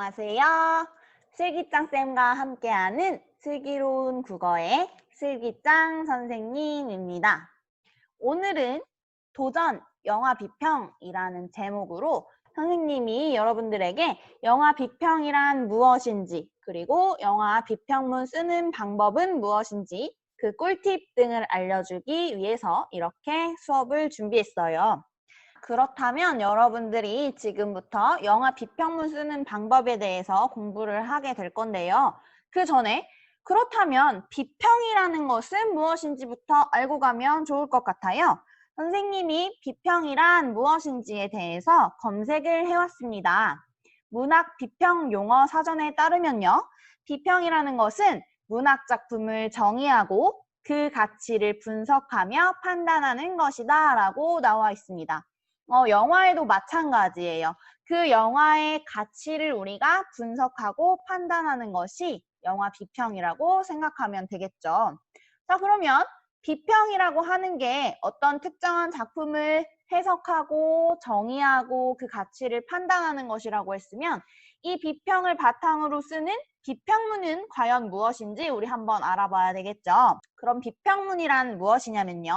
안녕하세요. 슬기짱쌤과 함께하는 슬기로운 국어의 슬기짱 선생님입니다. 오늘은 도전 영화 비평이라는 제목으로 선생님이 여러분들에게 영화 비평이란 무엇인지, 그리고 영화 비평문 쓰는 방법은 무엇인지 그 꿀팁 등을 알려주기 위해서 이렇게 수업을 준비했어요. 그렇다면 여러분들이 지금부터 영화 비평문 쓰는 방법에 대해서 공부를 하게 될 건데요. 그 전에 그렇다면 비평이라는 것은 무엇인지부터 알고 가면 좋을 것 같아요. 선생님이 비평이란 무엇인지에 대해서 검색을 해왔습니다. 문학 비평 용어 사전에 따르면요. 비평이라는 것은 문학 작품을 정의하고 그 가치를 분석하며 판단하는 것이다 라고 나와 있습니다. 영화에도 마찬가지예요. 그 영화의 가치를 우리가 분석하고 판단하는 것이 영화 비평이라고 생각하면 되겠죠. 자, 그러면 비평이라고 하는 게 어떤 특정한 작품을 해석하고 정의하고 그 가치를 판단하는 것이라고 했으면 이 비평을 바탕으로 쓰는 비평문은 과연 무엇인지 우리 한번 알아봐야 되겠죠. 그럼 비평문이란 무엇이냐면요.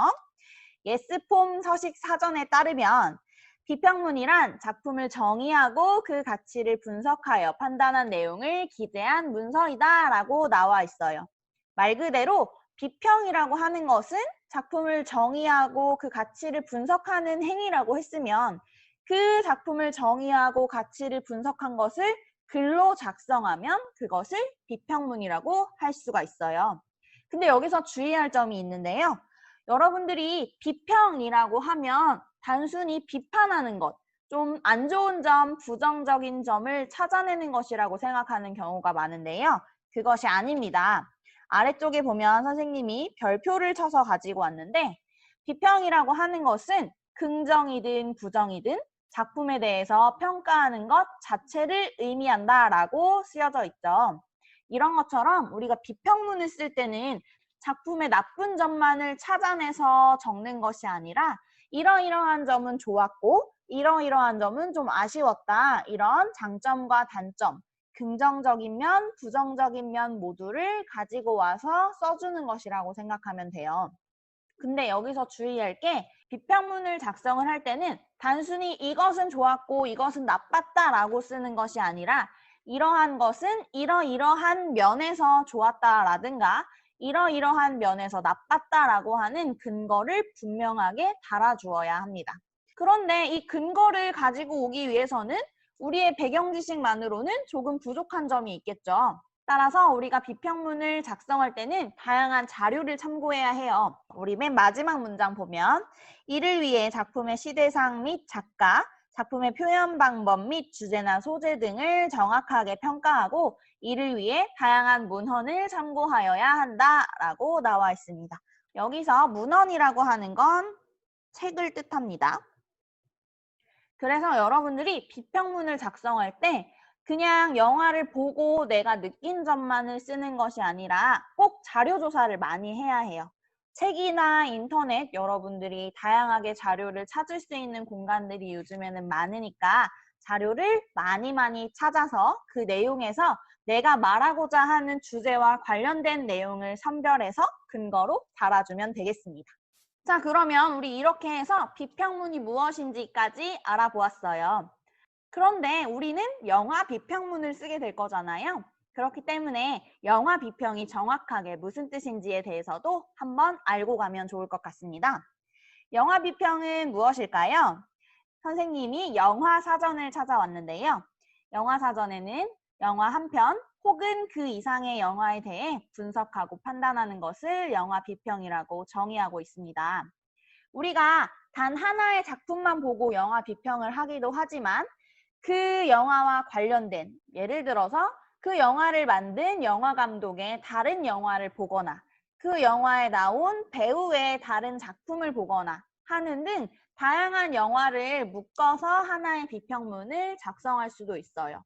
예스폼 서식 사전에 따르면 비평문이란 작품을 정의하고 그 가치를 분석하여 판단한 내용을 기재한 문서이다 라고 나와 있어요. 말 그대로 비평이라고 하는 것은 작품을 정의하고 그 가치를 분석하는 행위라고 했으면 그 작품을 정의하고 가치를 분석한 것을 글로 작성하면 그것을 비평문이라고 할 수가 있어요. 근데 여기서 주의할 점이 있는데요. 여러분들이 비평이라고 하면 단순히 비판하는 것, 좀 안 좋은 점, 부정적인 점을 찾아내는 것이라고 생각하는 경우가 많은데요. 그것이 아닙니다. 아래쪽에 보면 선생님이 별표를 쳐서 가지고 왔는데 비평이라고 하는 것은 긍정이든 부정이든 작품에 대해서 평가하는 것 자체를 의미한다라고 쓰여져 있죠. 이런 것처럼 우리가 비평문을 쓸 때는 작품의 나쁜 점만을 찾아내서 적는 것이 아니라 이러이러한 점은 좋았고 이러이러한 점은 좀 아쉬웠다. 이런 장점과 단점, 긍정적인 면, 부정적인 면 모두를 가지고 와서 써주는 것이라고 생각하면 돼요. 근데 여기서 주의할 게 비평문을 작성을 할 때는 단순히 이것은 좋았고 이것은 나빴다라고 쓰는 것이 아니라 이러한 것은 이러이러한 면에서 좋았다라든가 이러이러한 면에서 나빴다라고 하는 근거를 분명하게 달아주어야 합니다. 그런데 이 근거를 가지고 오기 위해서는 우리의 배경 지식만으로는 조금 부족한 점이 있겠죠. 따라서 우리가 비평문을 작성할 때는 다양한 자료를 참고해야 해요. 우리 맨 마지막 문장 보면 이를 위해 작품의 시대상 및 작가, 작품의 표현 방법 및 주제나 소재 등을 정확하게 평가하고 이를 위해 다양한 문헌을 참고하여야 한다라고 나와 있습니다. 여기서 문헌이라고 하는 건 책을 뜻합니다. 그래서 여러분들이 비평문을 작성할 때 그냥 영화를 보고 내가 느낀 점만을 쓰는 것이 아니라 꼭 자료 조사를 많이 해야 해요. 책이나 인터넷 여러분들이 다양하게 자료를 찾을 수 있는 공간들이 요즘에는 많으니까 자료를 많이 찾아서 그 내용에서 내가 말하고자 하는 주제와 관련된 내용을 선별해서 근거로 달아주면 되겠습니다. 자, 그러면 우리 이렇게 해서 비평문이 무엇인지까지 알아보았어요. 그런데 우리는 영화 비평문을 쓰게 될 거잖아요. 그렇기 때문에 영화 비평이 정확하게 무슨 뜻인지에 대해서도 한번 알고 가면 좋을 것 같습니다. 영화 비평은 무엇일까요? 선생님이 영화 사전을 찾아왔는데요. 영화 사전에는 영화 한 편 혹은 그 이상의 영화에 대해 분석하고 판단하는 것을 영화 비평이라고 정의하고 있습니다. 우리가 단 하나의 작품만 보고 영화 비평을 하기도 하지만 그 영화와 관련된 예를 들어서 그 영화를 만든 영화 감독의 다른 영화를 보거나 그 영화에 나온 배우의 다른 작품을 보거나 하는 등 다양한 영화를 묶어서 하나의 비평문을 작성할 수도 있어요.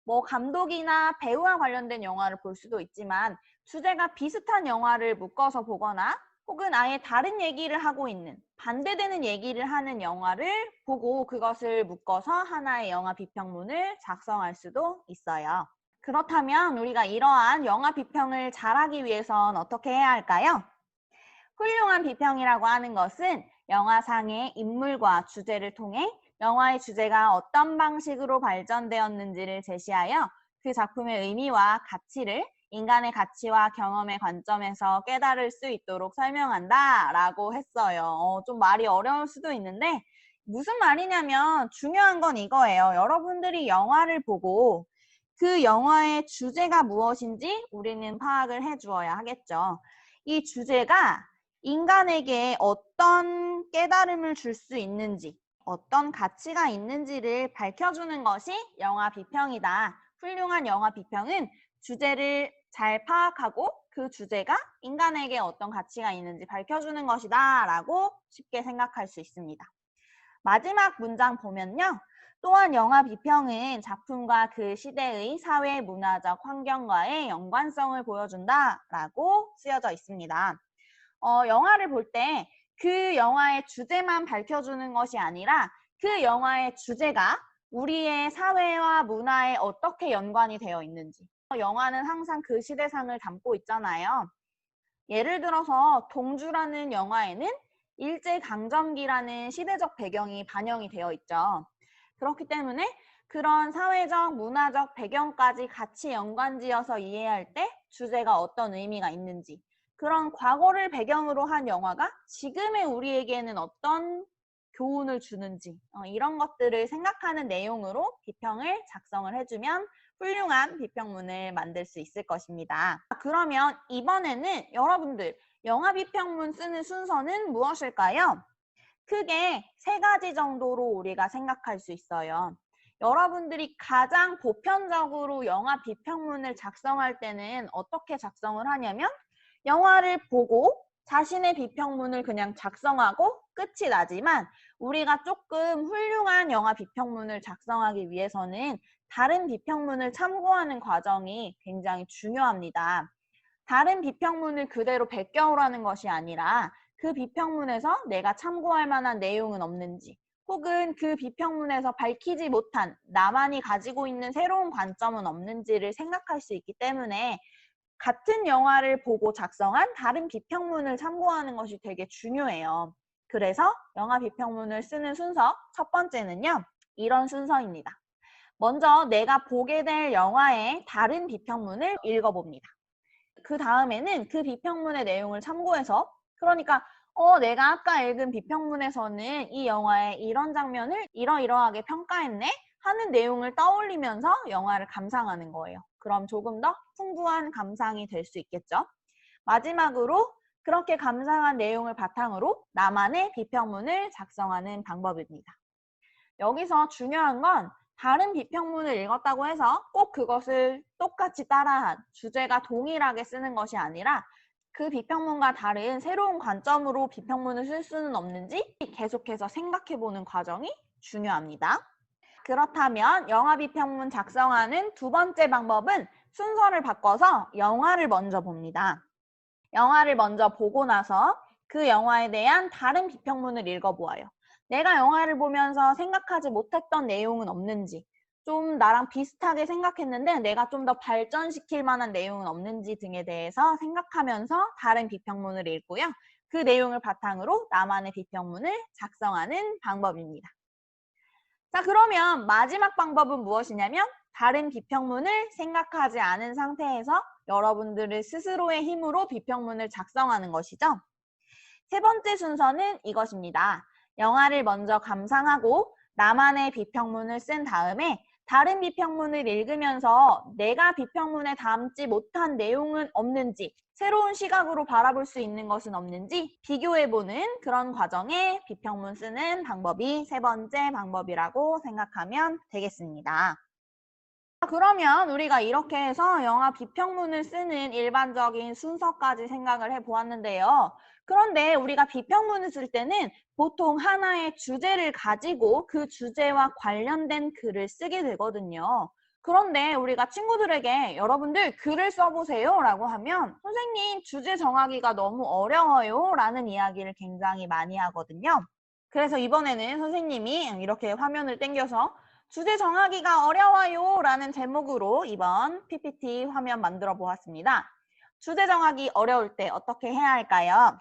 뭐 감독이나 배우와 관련된 영화를 볼 수도 있지만 주제가 비슷한 영화를 묶어서 보거나 혹은 아예 다른 얘기를 하고 있는, 반대되는 얘기를 하는 영화를 보고 그것을 묶어서 하나의 영화 비평문을 작성할 수도 있어요. 그렇다면 우리가 이러한 영화 비평을 잘하기 위해선 어떻게 해야 할까요? 훌륭한 비평이라고 하는 것은 영화상의 인물과 주제를 통해 영화의 주제가 어떤 방식으로 발전되었는지를 제시하여 그 작품의 의미와 가치를 인간의 가치와 경험의 관점에서 깨달을 수 있도록 설명한다 라고 했어요. 좀 말이 어려울 수도 있는데 무슨 말이냐면 중요한 건 이거예요. 여러분들이 영화를 보고 그 영화의 주제가 무엇인지 우리는 파악을 해주어야 하겠죠. 이 주제가 인간에게 어떤 깨달음을 줄 수 있는지, 어떤 가치가 있는지를 밝혀주는 것이 영화 비평이다. 훌륭한 영화 비평은 주제를 잘 파악하고 그 주제가 인간에게 어떤 가치가 있는지 밝혀주는 것이다 라고 쉽게 생각할 수 있습니다. 마지막 문장 보면요. 또한 영화 비평은 작품과 그 시대의 사회 문화적 환경과의 연관성을 보여준다 라고 쓰여져 있습니다. 영화를 볼 때 그 영화의 주제만 밝혀주는 것이 아니라 그 영화의 주제가 우리의 사회와 문화에 어떻게 연관이 되어 있는지. 영화는 항상 그 시대상을 담고 있잖아요. 예를 들어서 동주라는 영화에는 일제강점기라는 시대적 배경이 반영이 되어 있죠. 그렇기 때문에 그런 사회적, 문화적 배경까지 같이 연관지어서 이해할 때 주제가 어떤 의미가 있는지, 그런 과거를 배경으로 한 영화가 지금의 우리에게는 어떤 교훈을 주는지 이런 것들을 생각하는 내용으로 비평을 작성을 해주면 훌륭한 비평문을 만들 수 있을 것입니다. 그러면 이번에는 여러분들 영화 비평문 쓰는 순서는 무엇일까요? 크게 3가지 정도로 우리가 생각할 수 있어요. 여러분들이 가장 보편적으로 영화 비평문을 작성할 때는 어떻게 작성을 하냐면 영화를 보고 자신의 비평문을 그냥 작성하고 끝이 나지만 우리가 조금 훌륭한 영화 비평문을 작성하기 위해서는 다른 비평문을 참고하는 과정이 굉장히 중요합니다. 다른 비평문을 그대로 베껴오라는 것이 아니라 그 비평문에서 내가 참고할 만한 내용은 없는지 혹은 그 비평문에서 밝히지 못한 나만이 가지고 있는 새로운 관점은 없는지를 생각할 수 있기 때문에 같은 영화를 보고 작성한 다른 비평문을 참고하는 것이 되게 중요해요. 그래서 영화 비평문을 쓰는 순서 첫 번째는요. 이런 순서입니다. 먼저 내가 보게 될 영화의 다른 비평문을 읽어봅니다. 그 다음에는 그 비평문의 내용을 참고해서 그러니까 내가 아까 읽은 비평문에서는 이 영화의 이런 장면을 이러이러하게 평가했네 하는 내용을 떠올리면서 영화를 감상하는 거예요. 그럼 조금 더 풍부한 감상이 될 수 있겠죠. 마지막으로 그렇게 감상한 내용을 바탕으로 나만의 비평문을 작성하는 방법입니다. 여기서 중요한 건 다른 비평문을 읽었다고 해서 꼭 그것을 똑같이 따라한 주제가 동일하게 쓰는 것이 아니라 그 비평문과 다른 새로운 관점으로 비평문을 쓸 수는 없는지 계속해서 생각해보는 과정이 중요합니다. 그렇다면 영화 비평문 작성하는 두 번째 방법은 순서를 바꿔서 영화를 먼저 봅니다. 영화를 먼저 보고 나서 그 영화에 대한 다른 비평문을 읽어보아요. 내가 영화를 보면서 생각하지 못했던 내용은 없는지, 좀 나랑 비슷하게 생각했는데 내가 좀 더 발전시킬 만한 내용은 없는지 등에 대해서 생각하면서 다른 비평문을 읽고요. 그 내용을 바탕으로 나만의 비평문을 작성하는 방법입니다. 자, 그러면 마지막 방법은 무엇이냐면 다른 비평문을 생각하지 않은 상태에서 여러분들의 스스로의 힘으로 비평문을 작성하는 것이죠. 세 번째 순서는 이것입니다. 영화를 먼저 감상하고 나만의 비평문을 쓴 다음에 다른 비평문을 읽으면서 내가 비평문에 담지 못한 내용은 없는지 새로운 시각으로 바라볼 수 있는 것은 없는지 비교해보는 그런 과정에 비평문 쓰는 방법이 세 번째 방법이라고 생각하면 되겠습니다. 그러면 우리가 이렇게 해서 영화 비평문을 쓰는 일반적인 순서까지 생각을 해보았는데요. 그런데 우리가 비평문을 쓸 때는 보통 하나의 주제를 가지고 그 주제와 관련된 글을 쓰게 되거든요. 그런데 우리가 친구들에게 여러분들 글을 써보세요 라고 하면 선생님 주제 정하기가 너무 어려워요 라는 이야기를 굉장히 많이 하거든요. 그래서 이번에는 선생님이 이렇게 화면을 당겨서 주제 정하기가 어려워요 라는 제목으로 이번 PPT 화면 만들어 보았습니다. 주제 정하기 어려울 때 어떻게 해야 할까요?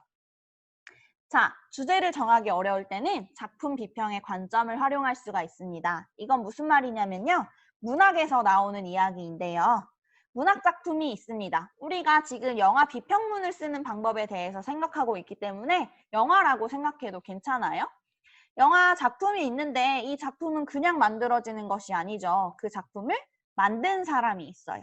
자, 주제를 정하기 어려울 때는 작품 비평의 관점을 활용할 수가 있습니다. 이건 무슨 말이냐면요. 문학에서 나오는 이야기인데요. 문학 작품이 있습니다. 우리가 지금 영화 비평문을 쓰는 방법에 대해서 생각하고 있기 때문에 영화라고 생각해도 괜찮아요? 영화 작품이 있는데 이 작품은 그냥 만들어지는 것이 아니죠. 그 작품을 만든 사람이 있어요.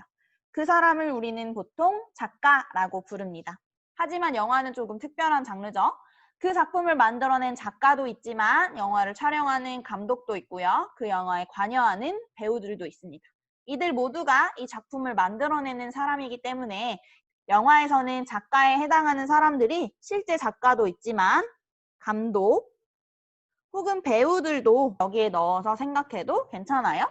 그 사람을 우리는 보통 작가라고 부릅니다. 하지만 영화는 조금 특별한 장르죠. 그 작품을 만들어낸 작가도 있지만 영화를 촬영하는 감독도 있고요. 그 영화에 관여하는 배우들도 있습니다. 이들 모두가 이 작품을 만들어내는 사람이기 때문에 영화에서는 작가에 해당하는 사람들이 실제 작가도 있지만 감독 혹은 배우들도 여기에 넣어서 생각해도 괜찮아요.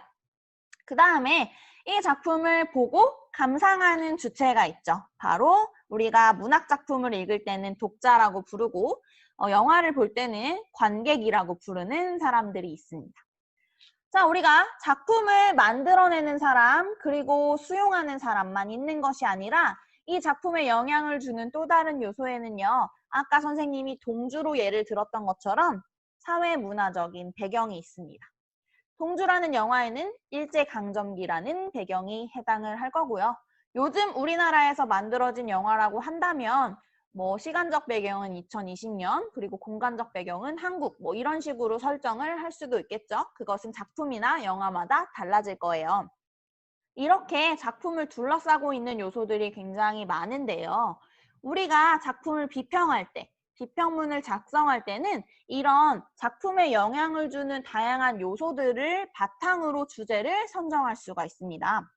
그 다음에 이 작품을 보고 감상하는 주체가 있죠. 바로 우리가 문학 작품을 읽을 때는 독자라고 부르고 영화를 볼 때는 관객이라고 부르는 사람들이 있습니다. 자, 우리가 작품을 만들어내는 사람 그리고 수용하는 사람만 있는 것이 아니라 이 작품에 영향을 주는 또 다른 요소에는요. 아까 선생님이 동주로 예를 들었던 것처럼 사회문화적인 배경이 있습니다. 동주라는 영화에는 일제강점기라는 배경이 해당을 할 거고요. 요즘 우리나라에서 만들어진 영화라고 한다면 시간적 배경은 2020년 그리고 공간적 배경은 한국 이런 식으로 설정을 할 수도 있겠죠. 그것은 작품이나 영화마다 달라질 거예요. 이렇게 작품을 둘러싸고 있는 요소들이 굉장히 많은데요. 우리가 작품을 비평할 때 비평문을 작성할 때는 이런 작품에 영향을 주는 다양한 요소들을 바탕으로 주제를 선정할 수가 있습니다.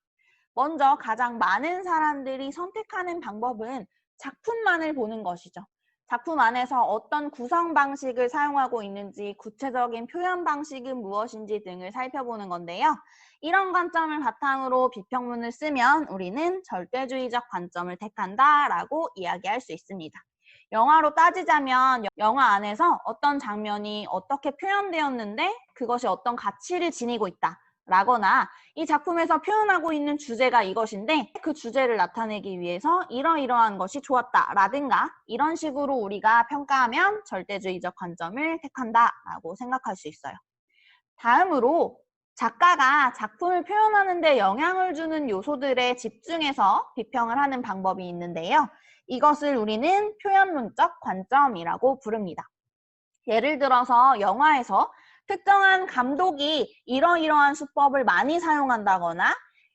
먼저 가장 많은 사람들이 선택하는 방법은 작품만을 보는 것이죠. 작품 안에서 어떤 구성 방식을 사용하고 있는지, 구체적인 표현 방식은 무엇인지 등을 살펴보는 건데요. 이런 관점을 바탕으로 비평문을 쓰면 우리는 절대주의적 관점을 택한다라고 이야기할 수 있습니다. 영화로 따지자면 영화 안에서 어떤 장면이 어떻게 표현되었는데 그것이 어떤 가치를 지니고 있다. 라거나 이 작품에서 표현하고 있는 주제가 이것인데 그 주제를 나타내기 위해서 이러이러한 것이 좋았다 라든가 이런 식으로 우리가 평가하면 절대주의적 관점을 택한다 라고 생각할 수 있어요. 다음으로 작가가 작품을 표현하는 데 영향을 주는 요소들에 집중해서 비평을 하는 방법이 있는데요. 이것을 우리는 표현론적 관점이라고 부릅니다. 예를 들어서 영화에서 특정한 감독이 이러이러한 수법을 많이 사용한다거나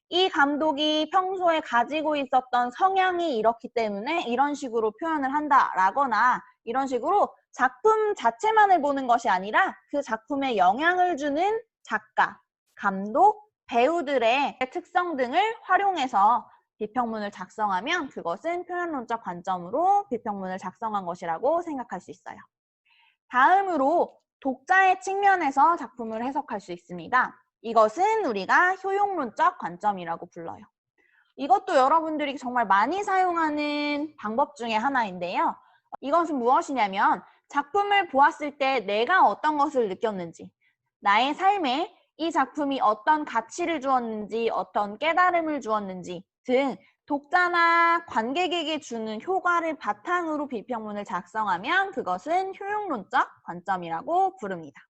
이 감독이 평소에 가지고 있었던 성향이 이렇기 때문에 이런 식으로 표현을 한다라거나 이런 식으로 작품 자체만을 보는 것이 아니라 그 작품에 영향을 주는 작가, 감독, 배우들의 특성 등을 활용해서 비평문을 작성하면 그것은 표현론적 관점으로 비평문을 작성한 것이라고 생각할 수 있어요. 다음으로 독자의 측면에서 작품을 해석할 수 있습니다. 이것은 우리가 효용론적 관점이라고 불러요. 이것도 여러분들이 정말 많이 사용하는 방법 중에 하나인데요. 이것은 무엇이냐면 작품을 보았을 때 내가 어떤 것을 느꼈는지, 나의 삶에 이 작품이 어떤 가치를 주었는지, 어떤 깨달음을 주었는지 등 독자나 관객에게 주는 효과를 바탕으로 비평문을 작성하면 그것은 효용론적 관점이라고 부릅니다.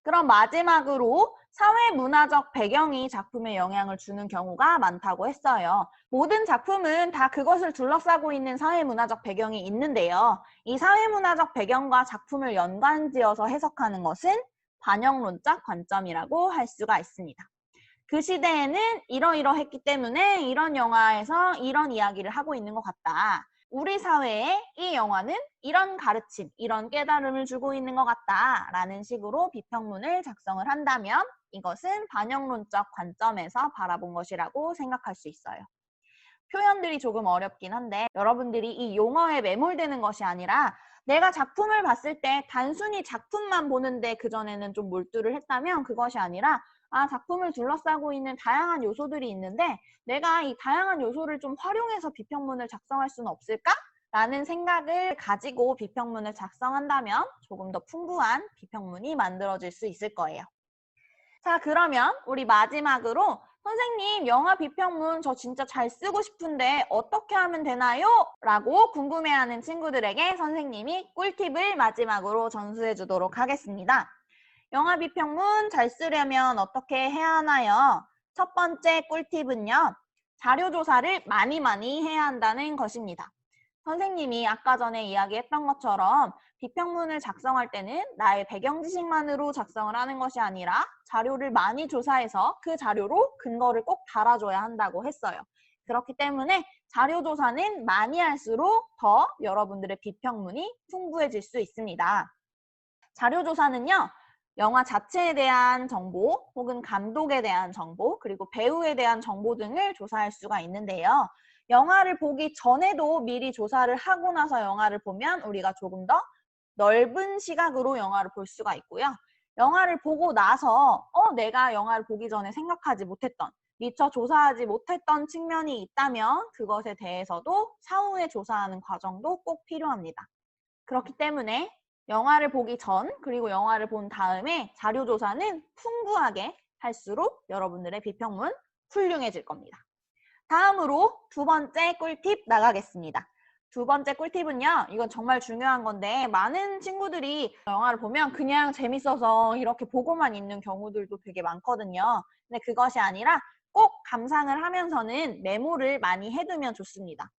그럼 마지막으로 사회문화적 배경이 작품에 영향을 주는 경우가 많다고 했어요. 모든 작품은 다 그것을 둘러싸고 있는 사회문화적 배경이 있는데요. 이 사회문화적 배경과 작품을 연관지어서 해석하는 것은 반영론적 관점이라고 할 수가 있습니다. 그 시대에는 이러이러했기 때문에 이런 영화에서 이런 이야기를 하고 있는 것 같다. 우리 사회에 이 영화는 이런 가르침, 이런 깨달음을 주고 있는 것 같다라는 식으로 비평문을 작성을 한다면 이것은 반영론적 관점에서 바라본 것이라고 생각할 수 있어요. 표현들이 조금 어렵긴 한데 여러분들이 이 용어에 매몰되는 것이 아니라 내가 작품을 봤을 때 단순히 작품만 보는데 그전에는 좀 몰두를 했다면 그것이 아니라 작품을 둘러싸고 있는 다양한 요소들이 있는데 내가 이 다양한 요소를 좀 활용해서 비평문을 작성할 수는 없을까? 라는 생각을 가지고 비평문을 작성한다면 조금 더 풍부한 비평문이 만들어질 수 있을 거예요. 자, 그러면 우리 마지막으로 선생님, 영화 비평문 저 진짜 잘 쓰고 싶은데 어떻게 하면 되나요? 라고 궁금해하는 친구들에게 선생님이 꿀팁을 마지막으로 전수해 주도록 하겠습니다. 영화 비평문 잘 쓰려면 어떻게 해야 하나요? 첫 번째 꿀팁은요. 자료 조사를 많이 해야 한다는 것입니다. 선생님이 아까 전에 이야기했던 것처럼 비평문을 작성할 때는 나의 배경 지식만으로 작성을 하는 것이 아니라 자료를 많이 조사해서 그 자료로 근거를 꼭 달아줘야 한다고 했어요. 그렇기 때문에 자료 조사는 많이 할수록 더 여러분들의 비평문이 풍부해질 수 있습니다. 자료 조사는요. 영화 자체에 대한 정보 혹은 감독에 대한 정보 그리고 배우에 대한 정보 등을 조사할 수가 있는데요. 영화를 보기 전에도 미리 조사를 하고 나서 영화를 보면 우리가 조금 더 넓은 시각으로 영화를 볼 수가 있고요. 영화를 보고 나서 내가 영화를 보기 전에 생각하지 못했던 미처 조사하지 못했던 측면이 있다면 그것에 대해서도 사후에 조사하는 과정도 꼭 필요합니다. 그렇기 때문에 영화를 보기 전 그리고 영화를 본 다음에 자료 조사는 풍부하게 할수록 여러분들의 비평문 훌륭해질 겁니다. 다음으로 두 번째 꿀팁 나가겠습니다. 두 번째 꿀팁은요. 이건 정말 중요한 건데 많은 친구들이 영화를 보면 그냥 재밌어서 이렇게 보고만 있는 경우들도 되게 많거든요. 근데 그것이 아니라 꼭 감상을 하면서는 메모를 많이 해두면 좋습니다.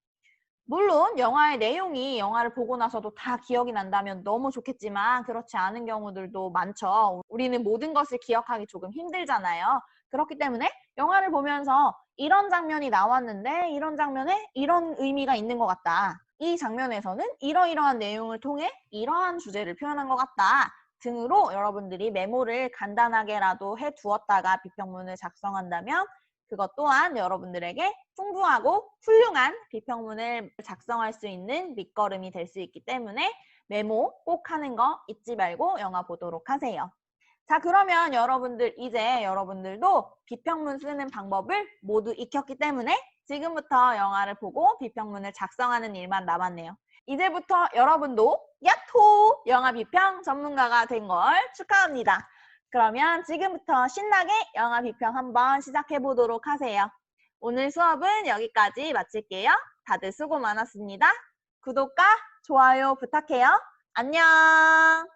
물론 영화의 내용이 영화를 보고 나서도 다 기억이 난다면 너무 좋겠지만 그렇지 않은 경우들도 많죠. 우리는 모든 것을 기억하기 조금 힘들잖아요. 그렇기 때문에 영화를 보면서 이런 장면이 나왔는데 이런 장면에 이런 의미가 있는 것 같다. 이 장면에서는 이러이러한 내용을 통해 이러한 주제를 표현한 것 같다. 등으로 여러분들이 메모를 간단하게라도 해두었다가 비평문을 작성한다면 그것 또한 여러분들에게 풍부하고 훌륭한 비평문을 작성할 수 있는 밑거름이 될 수 있기 때문에 메모 꼭 하는 거 잊지 말고 영화 보도록 하세요. 자, 그러면 이제 여러분들도 비평문 쓰는 방법을 모두 익혔기 때문에 지금부터 영화를 보고 비평문을 작성하는 일만 남았네요. 이제부터 여러분도 야호! 영화 비평 전문가가 된 걸 축하합니다. 그러면 지금부터 신나게 영화 비평 한번 시작해 보도록 하세요. 오늘 수업은 여기까지 마칠게요. 다들 수고 많았습니다. 구독과 좋아요 부탁해요. 안녕!